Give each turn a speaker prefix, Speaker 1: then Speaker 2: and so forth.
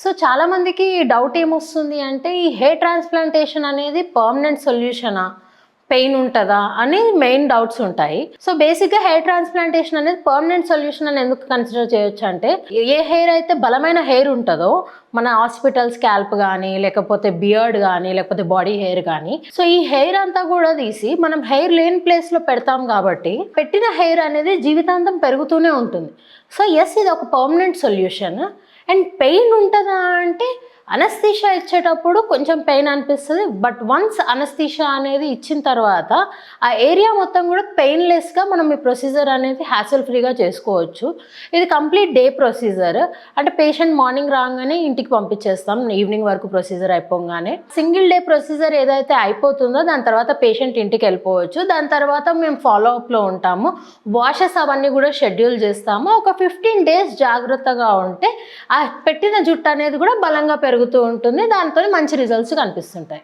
Speaker 1: So చాలామందికి doubt ఏమొస్తుంది అంటే ఈ హెయిర్ ట్రాన్స్‌ప్లాంటేషన్ అనేది పర్మనెంట్ సొల్యూషనా? పెయిన్ ఉంటదా? అని మెయిన్ డౌట్స్ ఉంటాయి. సో బేసిక్‌గా హెయిర్ ట్రాన్స్‌ప్లాంటేషన్ అనేది పర్మనెంట్ సొల్యూషన్ అని ఎందుకు కన్సిడర్ చేయొచ్చంటే, ఏ హెయిర్ అయితే బలమైన హెయిర్ ఉంటదో, మన హాస్పిటల్ స్కాల్ప్ గానీ, లేకపోతే బియర్డ్ గానీ, లేకపోతే బాడీ హెయిర్ గానీ, సో ఈ హెయిర్ అంతా గూడా తీసి మనం హెయిర్ లేని ప్లేస్‌లో పెడతాం గాబట్టి, పెట్టిన హెయిర్ అనేది జీవితాంతం పెరుగుతూనే ఉంటుంది. సో యెస్, ఇది ఒక పర్మనెంట్ సొల్యూషన్. అండ్ పెయిన్ ఉంటదా అంటే, అనస్థీషియా ఇచ్చేటప్పుడు కొంచెం పెయిన్ అనిపిస్తది. బట్ వన్స్ అనస్థీషియా అనేది ఇచ్చిన తర్వాత ఆ ఏరియా మొత్తం కూడా పెయిన్‌లెస్‌గా మనం ఈ ప్రొసీజర్ అనేది హ్యాసిల్ ఫ్రీగా చేసుకోవచ్చు. ఇది కంప్లీట్ డే ప్రొసీజర్. అంటే పేషెంట్ మార్నింగ్ రాంగానే ఇంటికి పంపించేస్తాం. ఈవినింగ్ వరకు ప్రొసీజర్ అయిపోంగానే. సింగిల్ డే ప్రొసీజర్ ఏదైతే అయిపోతుందో దాని తర్వాత పేషెంట్ ఇంటికెళ్ళిపోవచ్చు. దాని తర్వాత మేము ఫాలో అప్‌లో ఉంటాము. వాషెస్ అవన్నీ కూడా షెడ్యూల్ చేస్తాము. ఒక 15 డేస్ జాగ్రత్తగా ఉంటే ఆ పెట్టిన జుట్టు అనేది కూడా బలంగా పెరుగుతూ ఉంటుంది. దాంతోని మంచి రిజల్ట్స్ కనిపిస్తుంటాయి.